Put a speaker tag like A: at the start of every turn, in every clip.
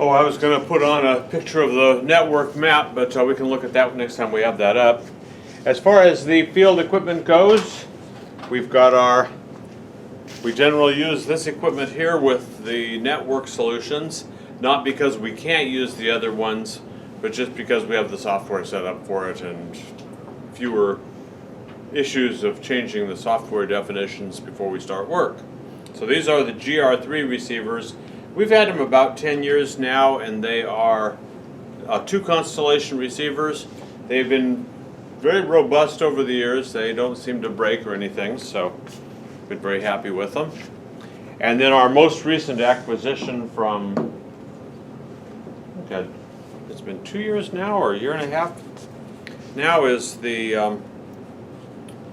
A: Oh, I was going to put on a picture of the network map, but we can look at that next time we have that up. As far as the field equipment goes, we've got we generally use this equipment here with the network solutions, not because we can't use the other ones, but just because we have the software set up for it and fewer issues of changing the software definitions before we start work. So these are the GR3 receivers. We've had them about 10 years now, and they are 2 constellation receivers. They've been very robust over the years. They don't seem to break or anything, so been very happy with them. And then our most recent acquisition from, okay, it's been 2 years now or a year and a half now, is the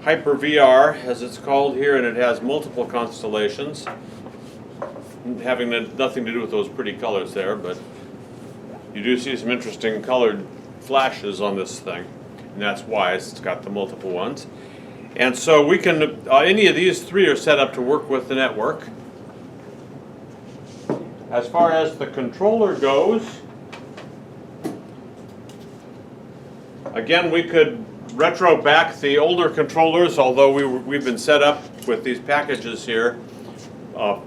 A: Hyper VR, as it's called here, and it has multiple constellations, having nothing to do with those pretty colors there, but you do see some interesting colored flashes on this thing, and that's why it's got the multiple ones. And so we can, any of these 3 are set up to work with the network. As far as the controller goes, again, we could retro back the older controllers, although we've been set up with these packages here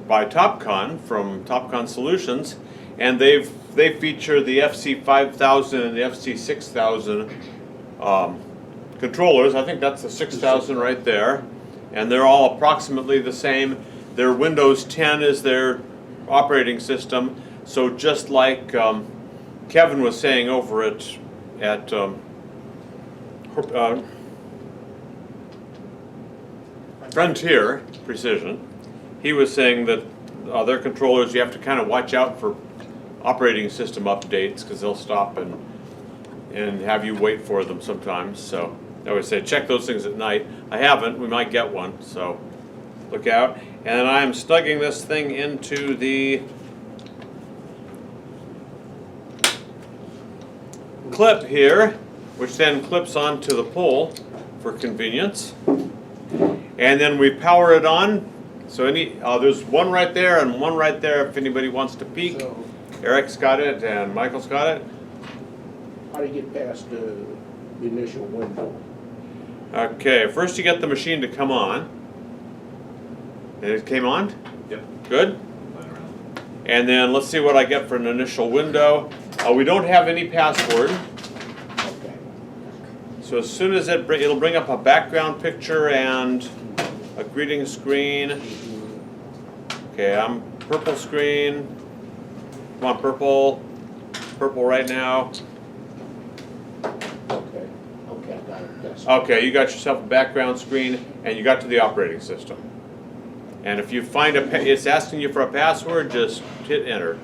A: by Topcon from Topcon Solutions, and they feature the FC5000 and the FC6000 controllers. I think that's the 6000 right there, and they're all approximately the same. Their Windows 10 is their operating system, so just like Kevin was saying over at Frontier Precision, he was saying that their controllers, you have to kind of watch out for operating system updates because they'll stop and have you wait for them sometimes. So I always say check those things at night. I haven't. We might get one, so look out. And I am snugging this thing into the clip here, which then clips onto the pole for convenience. And then we power it on. So there's one right there and one right there if anybody wants to peek.
B: So,
A: Eric's got it and Michael's got it.
B: how do you get past the initial window?
A: Okay, first you get the machine to come on. And it came on?
C: Yep.
A: Good. And then let's see what I get for an initial window. We don't have any password.
B: Okay.
A: So as soon as it'll bring up a background picture and a greeting screen. Okay, I'm purple screen. Come on, purple. Purple right now.
B: Okay. Okay, I got it. That's
A: Okay, you got yourself a background screen and you got to the operating system. And if you find it's asking you for a password, just hit enter.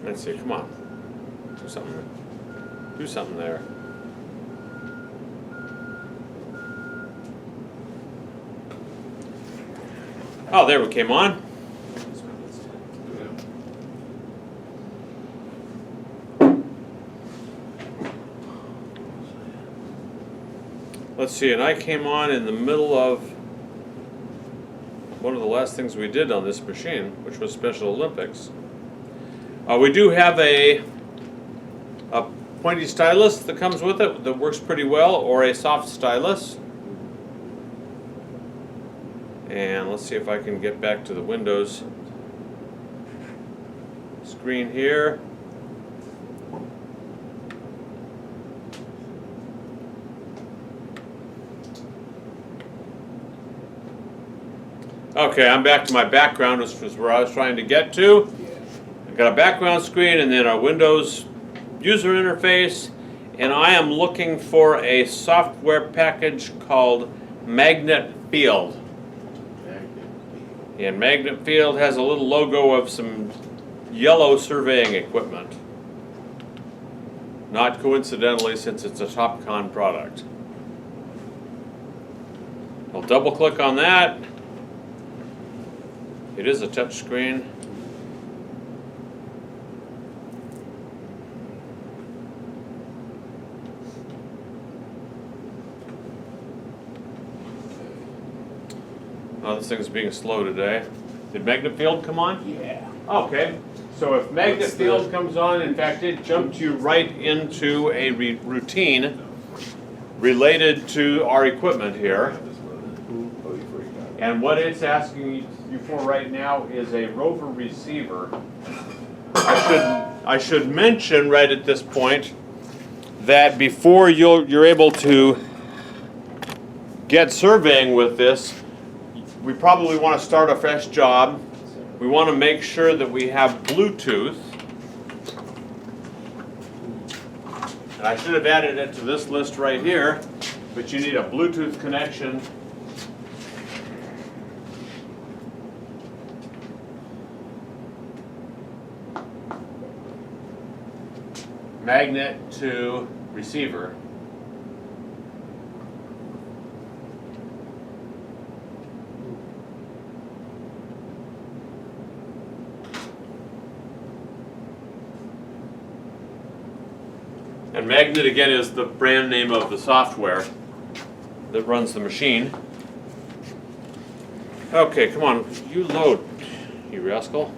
A: Let's see, come on. Do something. Do something there. Oh, there we came on. Let's see, and I came on in the middle of one of the last things we did on this machine, which was Special Olympics. We do have a pointy stylus that comes with it that works pretty well, or a soft stylus. And let's see if I can get back to the Windows screen here. Okay, I'm back to my background, which was where I was trying to get to. I've got a background screen and then a Windows user interface, and I am looking for a software package called Magnet Field. And Magnet Field has a little logo of some yellow surveying equipment. Not coincidentally, since it's a Topcon product. I'll double click on that. It is a touch screen. Oh, this thing's being slow today. Did magnet field come on?
B: Yeah.
A: Okay, so if magnet
C: What's the-
A: field comes on, in fact, it jumped you right into a routine related to our equipment here.
C: Oh, you forgot.
A: And what it's asking you for right now is a rover receiver. I should mention right at this point that before you're able to get surveying with this, we probably want to start a fresh job. We want to make sure that we have Bluetooth. And I should have added it to this list right here, but you need a Bluetooth connection. Magnet to receiver. And Magnet, again, is the brand name of the software that runs the machine. Okay, come on, you load, you rascal.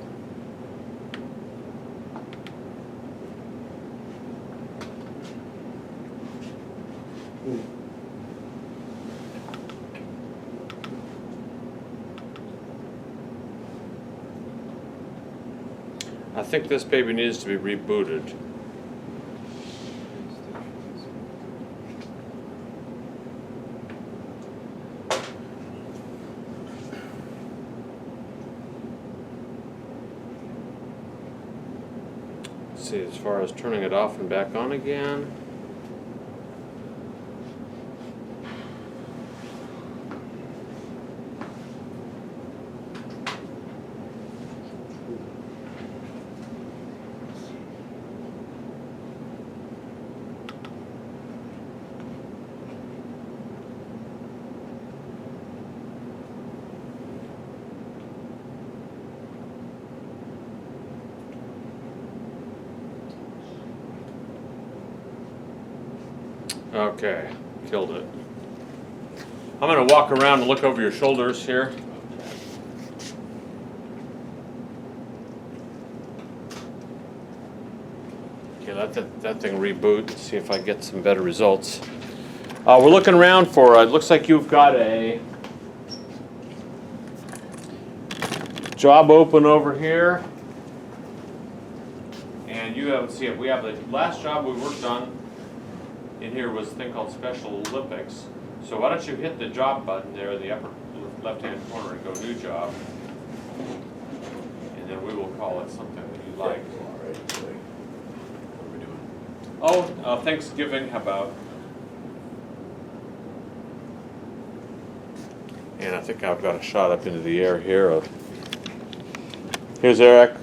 A: I think this baby needs to be rebooted. Let's see, as far as turning it off and back on again. Okay, killed it. I'm gonna walk around and look over your shoulders here. Okay, let that thing reboot, see if I get some better results. We're looking around for, it looks like you've got a job open over here. And you have, see, we have the last job we worked on in here was a thing called Special Olympics. So why don't you hit the job button there in the upper left-hand corner and go new job. And then we will call it something that you like.
C: All right, so what are we doing?
A: Oh, Thanksgiving, how about? And I think I've got a shot up into the air here of, here's Eric.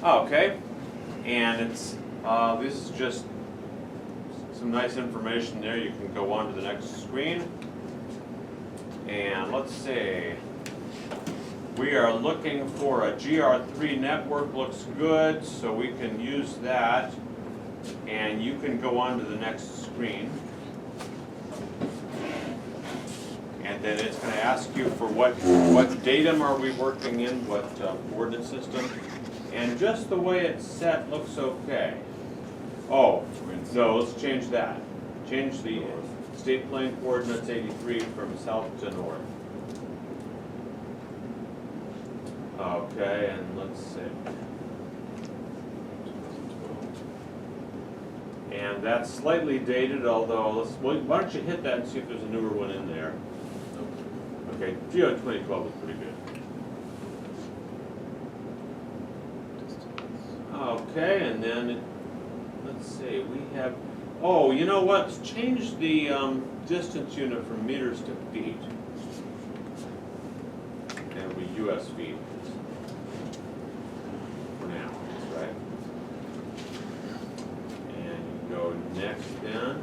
A: Okay, and it's, this is just some nice information there. You can go on to the next screen. And let's see. We are looking for a GR3 network, looks good, so we can use that. And you can go on to the next screen. And then it's going to ask you for what datum are we working in, what coordinate system. And just the way it's set looks okay. Oh, no, let's change that. Change the state plane coordinates 83 from south to north. Okay, and let's see. And that's slightly dated, although why don't you hit that and see if there's a newer one in there. Okay, GO 2012 is pretty good. Okay, and then, let's see, we have, oh, you know what? Let's change the distance unit from meters to feet. And we US feet for now, right? And you go next then.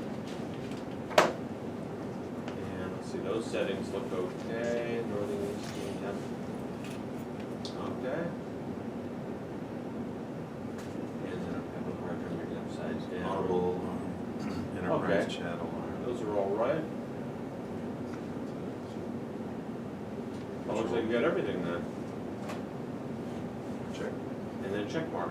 A: And let's see, those settings look okay. Northern Eastern, yep. Okay.
C: Audible, enterprise
A: Okay.
C: chat alarm.
A: Those are all right. Oh, looks like you got everything then.
C: Check.
A: And then check mark.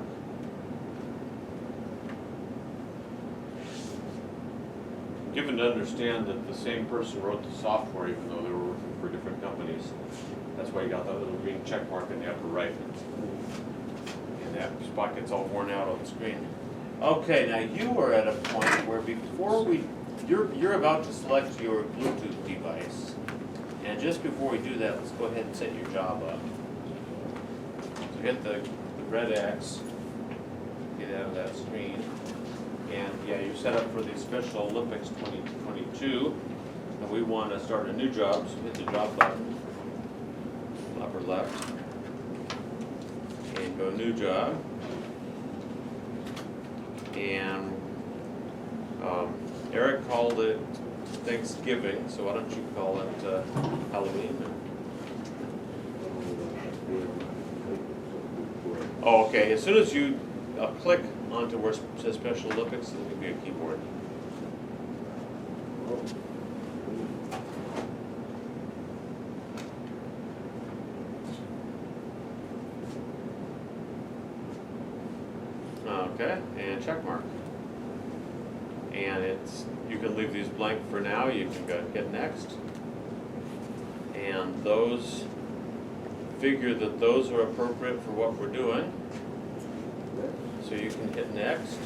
A: Given to understand that the same person wrote the software even though they were working for different companies. That's why you got that little green check mark in the upper right. And that spot gets all worn out on the screen. Okay, now you are at a point where before you're about to select your Bluetooth device. And just before we do that, let's go ahead and set your job up. So hit the red X, get out of that screen. And yeah, you're set up for the Special Olympics 2022. And we want to start a new job, so hit the job button, upper left. And go new job. And Eric called it Thanksgiving, so why don't you call it Halloween? Oh, okay, as soon as you click onto where it says Special Olympics, it'll give you a keyboard. Okay, and check mark. And you can leave these blank for now, you can go hit next. And those, figure that those are appropriate for what we're doing. So you can hit next.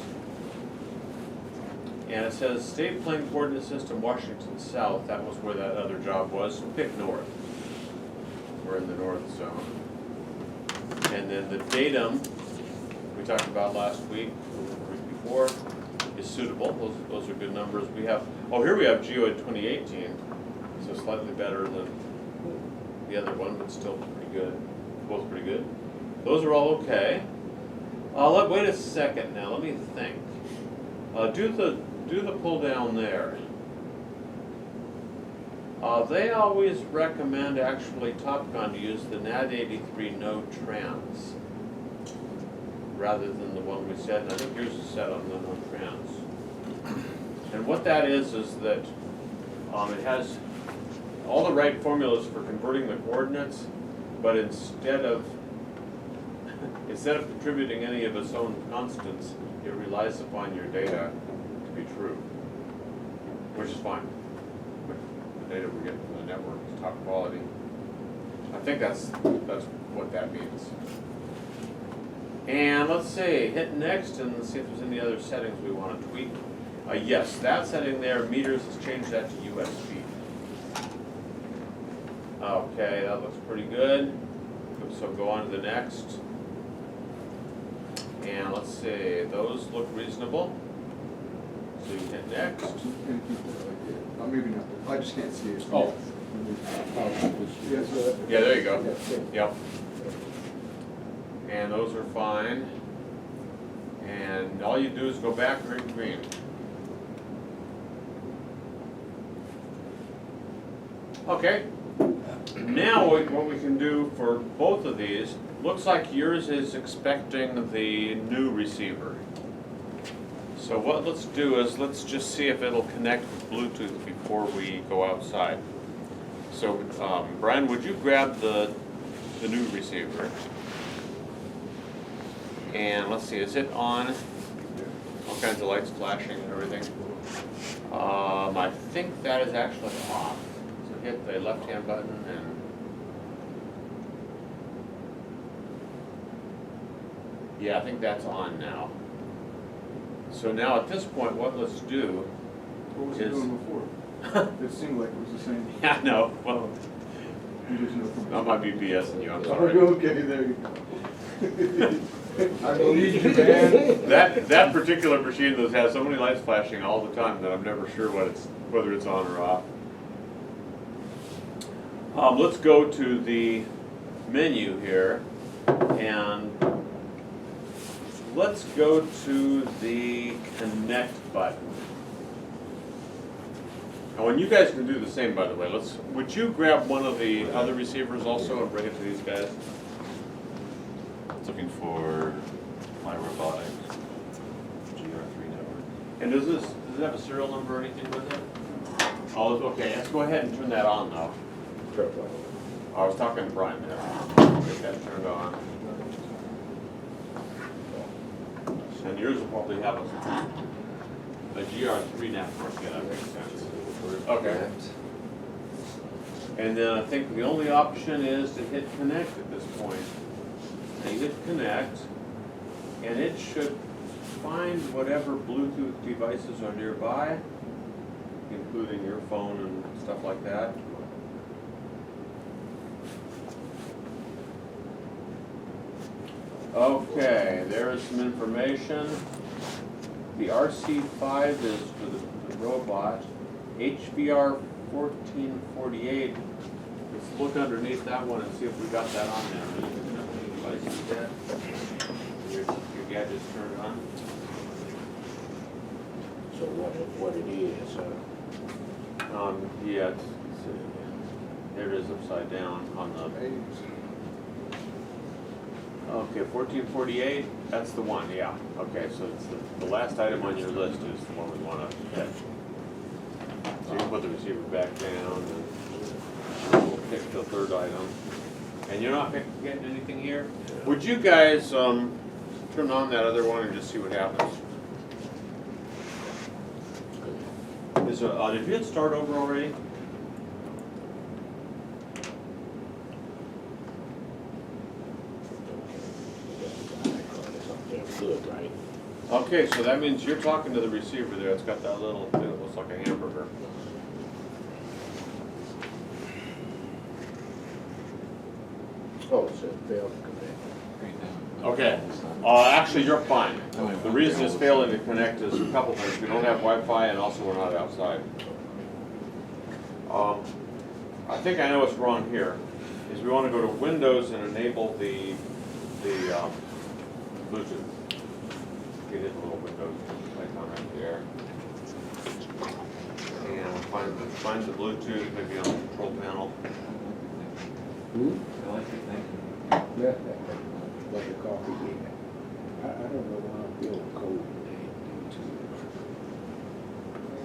A: And it says State Plane Coordinate System, Washington South, that was where that other job was, so pick north. We're in the north zone. And then the datum we talked about last week, the week before, is suitable. Those are good numbers. We have, here we have GEOID 2018, so slightly better than the other one, but still pretty good. Both pretty good. Those are all okay. Wait a second now, let me think. Do the pull down there. They always recommend actually Topcon to use the NAD83 no trans rather than the one we set, and I think yours is set on the no trans. And what that is that it has all the right formulas for converting the coordinates, but instead of contributing any of its own constants, it relies upon your data to be true, which is fine. The data we're getting from the network is top quality. I think that's what that means. And let's see, hit next and see if there's any other settings we want to tweak. Yes, that setting there, meters, let's change that to US feet. Okay, that looks pretty good. So go on to the next. And let's see, those look reasonable. So you hit next.
D: Maybe not, I just can't see it.
A: Oh. Yeah, there you go. Yep. And those are fine. And all you do is go back or hit green. Okay. Now what we can do for both of these, looks like yours is expecting the new receiver. So what let's do is let's just see if it'll connect with Bluetooth before we go outside. So Brian, would you grab the new receiver? And let's see, is it on? All kinds of lights flashing and everything. I think that is actually off. So hit the left-hand button and yeah, I think that's on now. So now at this point, what let's do
D: What was it
A: is
D: doing before? It seemed like it was the same.
A: yeah, no, well,
D: You just know from.
A: I might be BSing you, I'm
D: Oh,
A: sorry.
D: okay, there you go. I believe you, man.
A: That particular machine that has so many lights flashing all the time that I'm never sure whether it's on or off. Let's go to the menu here and let's go to the connect button. And when you guys can do the same, by the way, would you grab one of the other receivers also and bring it to these guys?
C: Looking for my robotics GR3 network.
A: And does it have a serial number or anything with it? Oh, okay, let's go ahead and turn that on though. I was talking to Brian there. Get that turned on. And yours will probably have a GR3 network, yeah, that makes sense. Okay. And then I think the only option is to hit connect at this point. And you hit connect, and it should find whatever Bluetooth devices are nearby, including your phone and stuff like that. Okay, there is some information. The RC5 is for the robot. HBR 1448. Let's look underneath that one and see if we got that on there. Devices yet? Your gadget's turned on.
B: So what it is,
A: Yeah, there it is upside down on the. Okay, 1448, that's the one, yeah. Okay, so it's the last item on your list is the one we want to hit. So you can put the receiver back down and we'll pick the third item. And you're not getting anything here? Would you guys turn on that other one and just see what happens? Did you hit start over already?
B: good, right?
A: Okay, so that means you're talking to the receiver there. It's got that little thing that looks like a hamburger.
B: Oh, it said failed to connect.
A: Okay, actually, you're fine. The reason it's failing to connect is a couple things. We don't have Wi-Fi, and also we're not outside. I think I know what's wrong here. Is we want to go to Windows and enable the Bluetooth. Get it a little Windows icon right there. And find the Bluetooth maybe on the control panel.
C: I like it, thank you.
B: Like a coffee bean. I don't know why I feel cold today.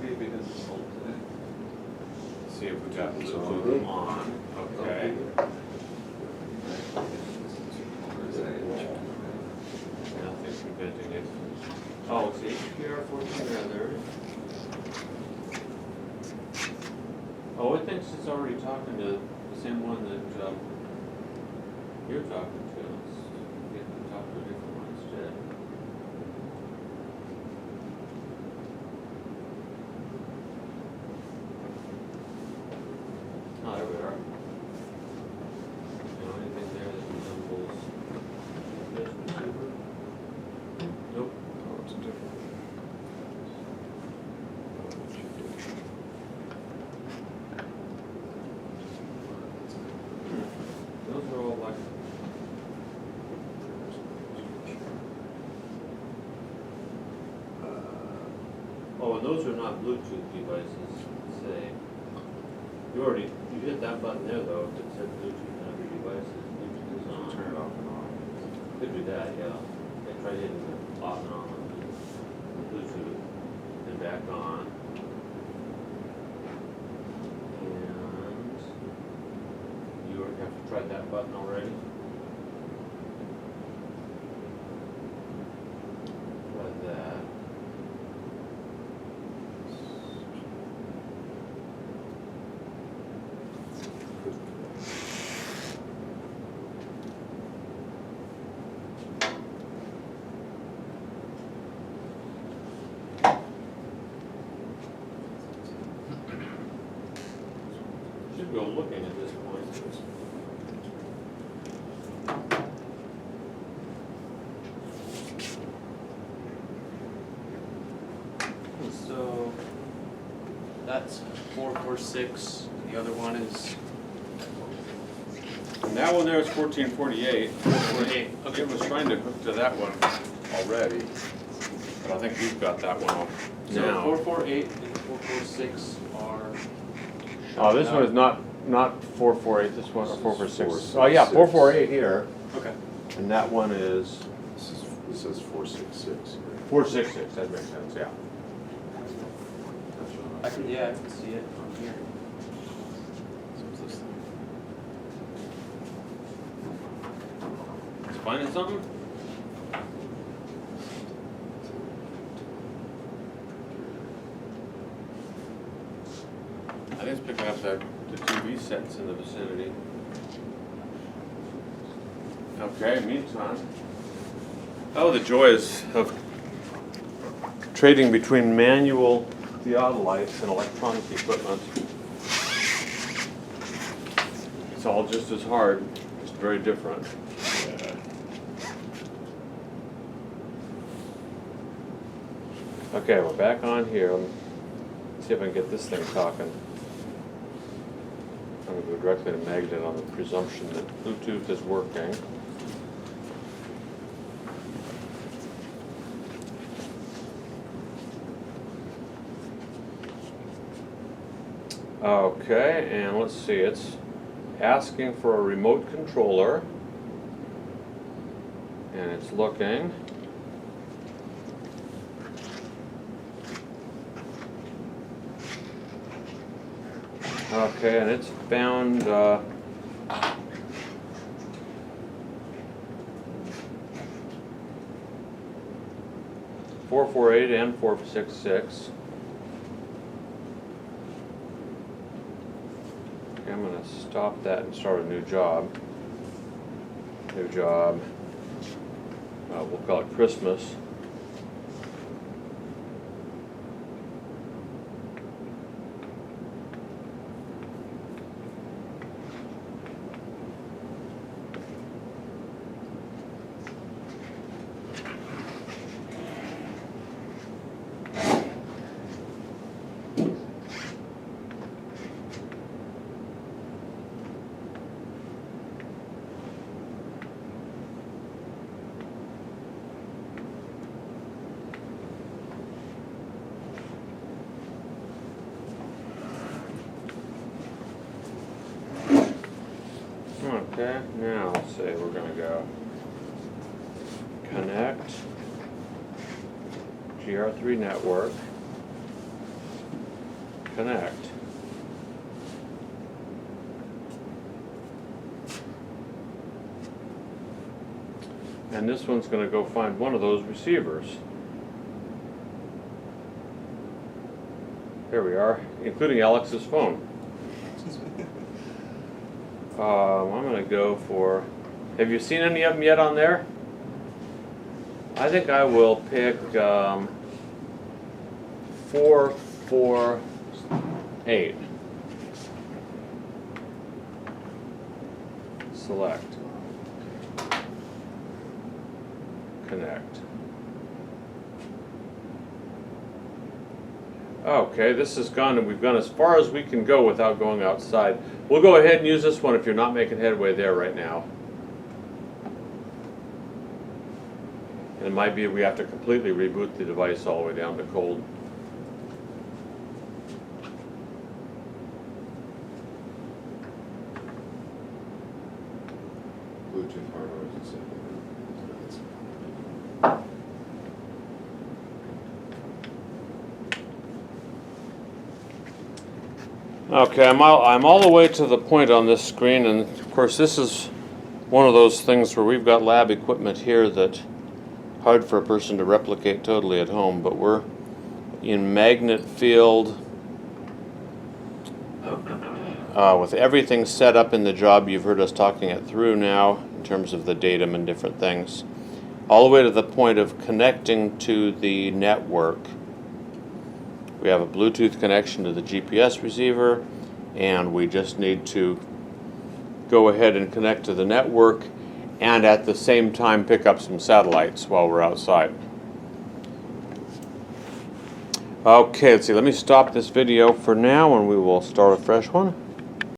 C: Maybe it is cold today.
A: See if we got Bluetooth on. Okay. Nothing's preventing it. Oh, it's HPR 14 rather. Oh, it thinks it's already talking to the same one that you're talking to. Let's get to talk to a different one instead. Oh, there we are. You know anything there that resembles this receiver? Nope.
D: Oh, it's different.
A: Those are all like. Oh, and those are not Bluetooth devices, say. You hit that button there though, that said Bluetooth on every device, Bluetooth is on.
D: Turn it off and on.
A: Could do that, yeah. They tried hitting the off and on the Bluetooth, and back on. And you have tried that button already? Try that. Should go looking at this point.
E: So that's 446. The other one is
A: And that one there is 1448.
E: 448.
A: It was trying to hook to that one already, but I think you've got that one
E: So
A: now.
E: 448 and 446 are.
A: Oh, this
E: showing
A: one
E: up.
A: is not 448, this one, or 446.
D: 446.
A: Oh, yeah, 448 here,
E: Okay.
A: and that one is
D: This says 466 here.
A: 466, that makes sense, yeah.
D: That's what
E: I can see it on here.
D: So it's this thing.
A: Finding something? I think it's picking up the TV sets in the vicinity. Okay, meantime. Oh, the joys of trading between manual theodolites and electronic equipment. It's all just as hard, just very different. Okay, we're back on here. Let's see if I can get this thing talking. I'm going to go directly to magnet on the presumption that Bluetooth is working. Okay, and let's see, it's asking for a remote controller. And it's looking. Okay, and it's found 448 and 466. Okay, I'm going to stop that and start a new job. New job. We'll call it Christmas. Okay, now let's see, we're going to go connect, GR3 network, connect. And this one's going to go find one of those receivers. There we are, including Alex's phone. I'm going to go for, have you seen any of them yet on there? I think I will pick 448. Select. Connect. Okay, this has gone, and we've gone as far as we can go without going outside. We'll go ahead and use this one if you're not making headway there right now. And it might be we have to completely reboot the device all the way down to cold.
C: Bluetooth hardware is the same.
A: Okay, I'm all the way to the point on this screen, and of course this is one of those things where we've got lab equipment here that hard for a person to replicate totally at home, but we're in magnet field with everything set up in the job. You've heard us talking it through now in terms of the datum and different things, all the way to the point of connecting to the network. We have a Bluetooth connection to the GPS receiver, and we just need to go ahead and connect to the network and at the same time pick up some satellites while we're outside. Okay, let's see, let me stop this video for now and we will start a fresh one.